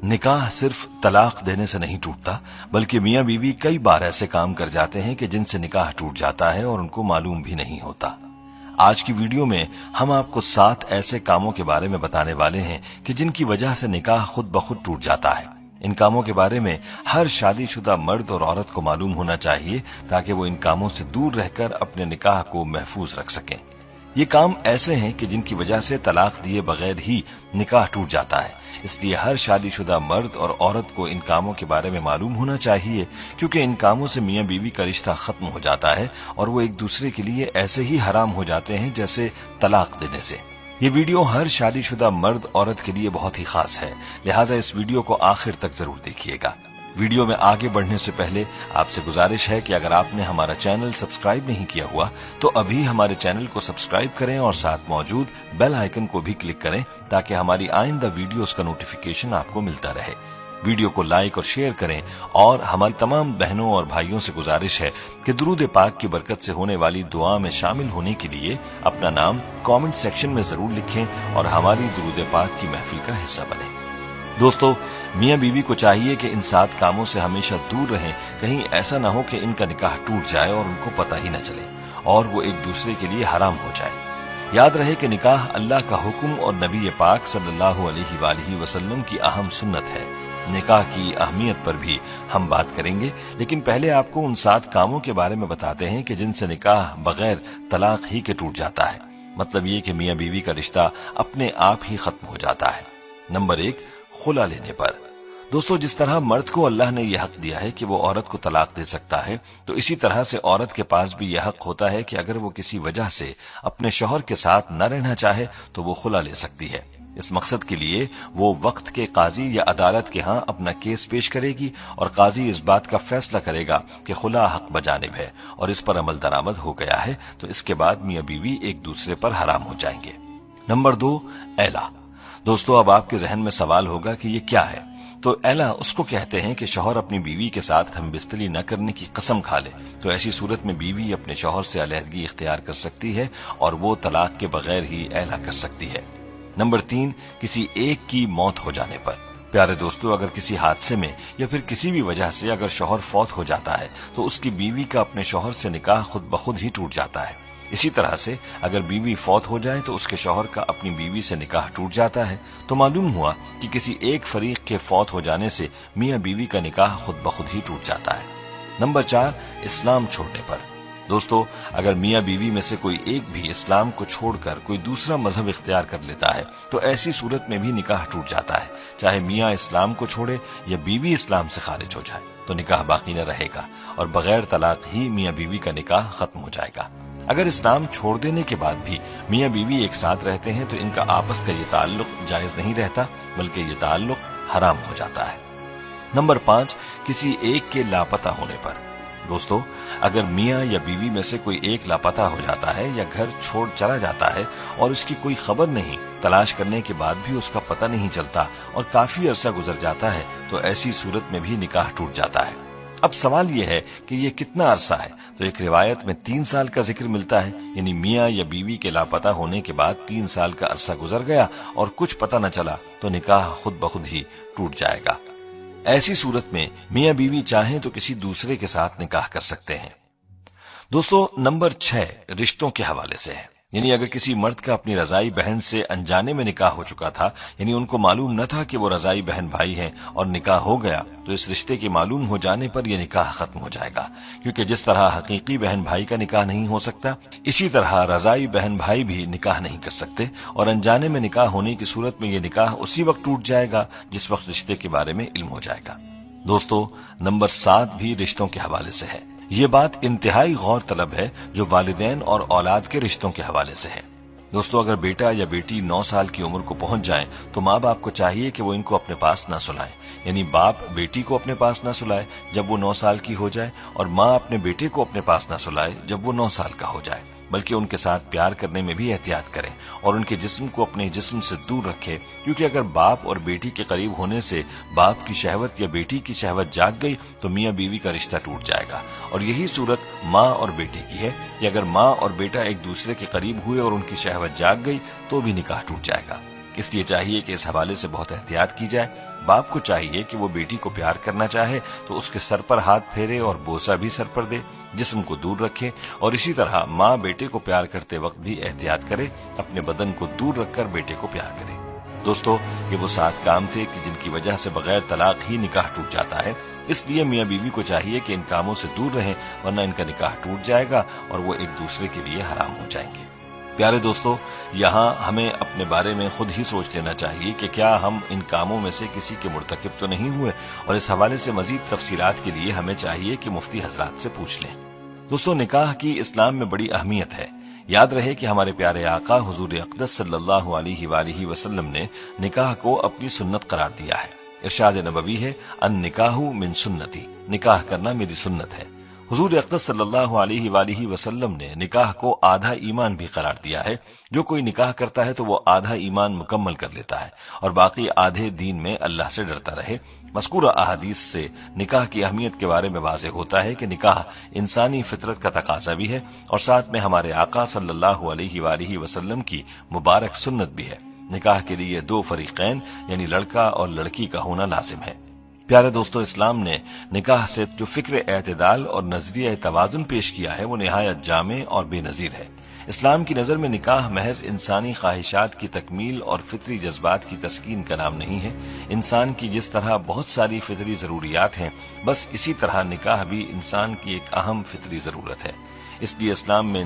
نکاح صرف طلاق دینے سے نہیں ٹوٹتا، بلکہ میاں بیوی کئی بار ایسے کام کر جاتے ہیں کہ جن سے نکاح ٹوٹ جاتا ہے اور ان کو معلوم بھی نہیں ہوتا۔ آج کی ویڈیو میں ہم آپ کو 7 ایسے کاموں کے بارے میں بتانے والے ہیں کہ جن کی وجہ سے نکاح خود بخود ٹوٹ جاتا ہے۔ ان کاموں کے بارے میں ہر شادی شدہ مرد اور عورت کو معلوم ہونا چاہیے تاکہ وہ ان کاموں سے دور رہ کر اپنے نکاح کو محفوظ رکھ سکیں۔ یہ کام ایسے ہیں کہ جن کی وجہ سے طلاق دیے بغیر ہی نکاح ٹوٹ جاتا ہے، اس لیے ہر شادی شدہ مرد اور عورت کو ان کاموں کے بارے میں معلوم ہونا چاہیے، کیونکہ ان کاموں سے میاں بیوی کا رشتہ ختم ہو جاتا ہے اور وہ ایک دوسرے کے لیے ایسے ہی حرام ہو جاتے ہیں جیسے طلاق دینے سے۔ یہ ویڈیو ہر شادی شدہ مرد عورت کے لیے بہت ہی خاص ہے، لہٰذا اس ویڈیو کو آخر تک ضرور دیکھیے گا۔ ویڈیو میں آگے بڑھنے سے پہلے آپ سے گزارش ہے کہ اگر آپ نے ہمارا چینل سبسکرائب نہیں کیا ہوا تو ابھی ہمارے چینل کو سبسکرائب کریں اور ساتھ موجود بیل آئیکن کو بھی کلک کریں تاکہ ہماری آئندہ ویڈیوز کا نوٹیفیکیشن آپ کو ملتا رہے۔ ویڈیو کو لائک اور شیئر کریں اور ہماری تمام بہنوں اور بھائیوں سے گزارش ہے کہ درود پاک کی برکت سے ہونے والی دعا میں شامل ہونے کے لیے اپنا نام کامنٹ سیکشن میں ضرور لکھیں اور ہماری درود پاک کی محفل کا حصہ بنیں۔ دوستو، میاں بیوی کو چاہیے کہ ان 7 کاموں سے ہمیشہ دور رہیں، کہیں ایسا نہ ہو کہ ان کا نکاح ٹوٹ جائے اور ان کو پتہ ہی نہ چلے اور وہ ایک دوسرے کے لیے حرام ہو جائے۔ یاد رہے کہ نکاح اللہ کا حکم اور نبی پاک صلی اللہ علیہ وآلہ وسلم کی اہم سنت ہے۔ نکاح کی اہمیت پر بھی ہم بات کریں گے، لیکن پہلے آپ کو ان 7 کاموں کے بارے میں بتاتے ہیں کہ جن سے نکاح بغیر طلاق ہی کے ٹوٹ جاتا ہے، مطلب یہ کہ میاں بیوی کا رشتہ اپنے آپ ہی ختم ہو جاتا ہے۔ نمبر 1، خلا لینے پر۔ دوستو، جس طرح مرد کو اللہ نے یہ حق دیا ہے کہ وہ عورت کو طلاق دے سکتا ہے، تو اسی طرح سے عورت کے پاس بھی یہ حق ہوتا ہے کہ اگر وہ کسی وجہ سے اپنے شوہر کے ساتھ نہ رہنا چاہے تو وہ خلا لے سکتی ہے۔ اس مقصد کے لیے وہ وقت کے قاضی یا عدالت کے ہاں اپنا کیس پیش کرے گی اور قاضی اس بات کا فیصلہ کرے گا کہ خلا حق بجانب ہے اور اس پر عمل درآمد ہو گیا ہے، تو اس کے بعد میاں بیوی ایک دوسرے پر حرام ہو جائیں گے۔ نمبر 2، ایلا۔ دوستو، اب آپ کے ذہن میں سوال ہوگا کہ یہ کیا ہے؟ تو ایلا اس کو کہتے ہیں کہ شوہر اپنی بیوی کے ساتھ ہم بستری نہ کرنے کی قسم کھا لے تو ایسی صورت میں بیوی اپنے شوہر سے علیحدگی اختیار کر سکتی ہے اور وہ طلاق کے بغیر ہی ایلا کر سکتی ہے۔ نمبر 3، کسی ایک کی موت ہو جانے پر۔ پیارے دوستو، اگر کسی حادثے میں یا پھر کسی بھی وجہ سے اگر شوہر فوت ہو جاتا ہے تو اس کی بیوی کا اپنے شوہر سے نکاح خود بخود ہی ٹوٹ جاتا ہے۔ اسی طرح سے اگر بیوی فوت ہو جائے تو اس کے شوہر کا اپنی بیوی سے نکاح ٹوٹ جاتا ہے۔ تو معلوم ہوا کہ کسی ایک فریق کے فوت ہو جانے سے میاں بیوی کا نکاح خود بخود ہی ٹوٹ جاتا ہے۔ نمبر 4، اسلام چھوڑنے پر۔ دوستو، اگر میاں بیوی میں سے کوئی ایک بھی اسلام کو چھوڑ کر کوئی دوسرا مذہب اختیار کر لیتا ہے تو ایسی صورت میں بھی نکاح ٹوٹ جاتا ہے، چاہے میاں اسلام کو چھوڑے یا بیوی اسلام سے خارج ہو جائے تو نکاح باقی نہ رہے گا اور بغیر طلاق ہی میاں بیوی کا نکاح ختم ہو جائے گا۔ اگر اسلام چھوڑ دینے کے بعد بھی میاں بیوی ایک ساتھ رہتے ہیں تو ان کا آپس کا یہ تعلق جائز نہیں رہتا بلکہ یہ تعلق حرام ہو جاتا ہے۔ نمبر 5، کسی ایک کے لاپتہ ہونے پر۔ دوستو، اگر میاں یا بیوی میں سے کوئی ایک لاپتہ ہو جاتا ہے یا گھر چھوڑ چلا جاتا ہے اور اس کی کوئی خبر نہیں، تلاش کرنے کے بعد بھی اس کا پتہ نہیں چلتا اور کافی عرصہ گزر جاتا ہے تو ایسی صورت میں بھی نکاح ٹوٹ جاتا ہے۔ اب سوال یہ ہے کہ یہ کتنا عرصہ ہے؟ تو ایک روایت میں 3 سال کا ذکر ملتا ہے، یعنی میاں یا بیوی کے لاپتہ ہونے کے بعد 3 سال کا عرصہ گزر گیا اور کچھ پتہ نہ چلا تو نکاح خود بخود ہی ٹوٹ جائے گا۔ ایسی صورت میں میاں بیوی چاہیں تو کسی دوسرے کے ساتھ نکاح کر سکتے ہیں۔ دوستو، نمبر 6 رشتوں کے حوالے سے ہے، یعنی اگر کسی مرد کا اپنی رضائی بہن سے انجانے میں نکاح ہو چکا تھا، یعنی ان کو معلوم نہ تھا کہ وہ رضائی بہن بھائی ہیں اور نکاح ہو گیا، تو اس رشتے کے معلوم ہو جانے پر یہ نکاح ختم ہو جائے گا، کیونکہ جس طرح حقیقی بہن بھائی کا نکاح نہیں ہو سکتا، اسی طرح رضائی بہن بھائی بھی نکاح نہیں کر سکتے اور انجانے میں نکاح ہونے کی صورت میں یہ نکاح اسی وقت ٹوٹ جائے گا جس وقت رشتے کے بارے میں علم ہو جائے گا۔ دوستو، نمبر 7 بھی رشتوں کے حوالے سے ہے۔ یہ بات انتہائی غور طلب ہے جو والدین اور اولاد کے رشتوں کے حوالے سے ہے۔ دوستو، اگر بیٹا یا بیٹی 9 سال کی عمر کو پہنچ جائیں تو ماں باپ کو چاہیے کہ وہ ان کو اپنے پاس نہ سلائیں، یعنی باپ بیٹی کو اپنے پاس نہ سلائے جب وہ 9 سال کی ہو جائے اور ماں اپنے بیٹے کو اپنے پاس نہ سلائے جب وہ 9 سال کا ہو جائے، بلکہ ان کے ساتھ پیار کرنے میں بھی احتیاط کریں اور ان کے جسم کو اپنے جسم سے دور رکھیں، کیونکہ اگر باپ اور بیٹی کے قریب ہونے سے باپ کی شہوت یا بیٹی کی شہوت جاگ گئی تو میاں بیوی کا رشتہ ٹوٹ جائے گا۔ اور یہی صورت ماں اور بیٹے کی ہے کہ اگر ماں اور بیٹا ایک دوسرے کے قریب ہوئے اور ان کی شہوت جاگ گئی تو بھی نکاح ٹوٹ جائے گا۔ اس لیے چاہیے کہ اس حوالے سے بہت احتیاط کی جائے۔ باپ کو چاہیے کہ وہ بیٹی کو پیار کرنا چاہے تو اس کے سر پر ہاتھ پھیرے اور بوسہ بھی سر پر دے، جسم کو دور رکھے، اور اسی طرح ماں بیٹے کو پیار کرتے وقت بھی احتیاط کرے، اپنے بدن کو دور رکھ کر بیٹے کو پیار کرے۔ دوستو، یہ وہ 7 کام تھے کہ جن کی وجہ سے بغیر طلاق ہی نکاح ٹوٹ جاتا ہے۔ اس لیے میاں بیوی کو چاہیے کہ ان کاموں سے دور رہیں، ورنہ ان کا نکاح ٹوٹ جائے گا اور وہ ایک دوسرے کے لیے حرام ہو جائیں گے۔ پیارے دوستو، یہاں ہمیں اپنے بارے میں خود ہی سوچ لینا چاہیے کہ کیا ہم ان کاموں میں سے کسی کے مرتکب تو نہیں ہوئے، اور اس حوالے سے مزید تفصیلات کے لیے ہمیں چاہیے کہ مفتی حضرات سے پوچھ لیں۔ دوستو، نکاح کی اسلام میں بڑی اہمیت ہے۔ یاد رہے کہ ہمارے پیارے آقا حضور اقدس صلی اللہ علیہ وآلہ وسلم نے نکاح کو اپنی سنت قرار دیا ہے۔ ارشاد نبوی ہے، النکاح من سنتی، نکاح کرنا میری سنت ہے۔ حضور اقدس صلی اللہ علیہ وآلہ وسلم نے نکاح کو آدھا ایمان بھی قرار دیا ہے۔ جو کوئی نکاح کرتا ہے تو وہ آدھا ایمان مکمل کر لیتا ہے اور باقی آدھے دین میں اللہ سے ڈرتا رہے۔ مذکورہ احادیث سے نکاح کی اہمیت کے بارے میں واضح ہوتا ہے کہ نکاح انسانی فطرت کا تقاضا بھی ہے، اور ساتھ میں ہمارے آقا صلی اللہ علیہ وآلہ وسلم کی مبارک سنت بھی ہے۔ نکاح کے لیے 2 فریقین یعنی لڑکا اور لڑکی کا ہونا لازم ہے۔ پیارے دوستو، اسلام نے نکاح سے جو فکر اعتدال اور نظریہ توازن پیش کیا ہے وہ نہایت جامع اور بے نظیر ہے۔ اسلام کی نظر میں نکاح محض انسانی خواہشات کی تکمیل اور فطری جذبات کی تسکین کا نام نہیں ہے۔ انسان کی جس طرح بہت ساری فطری ضروریات ہیں، بس اسی طرح نکاح بھی انسان کی ایک اہم فطری ضرورت ہے۔ اس لیے اسلام میں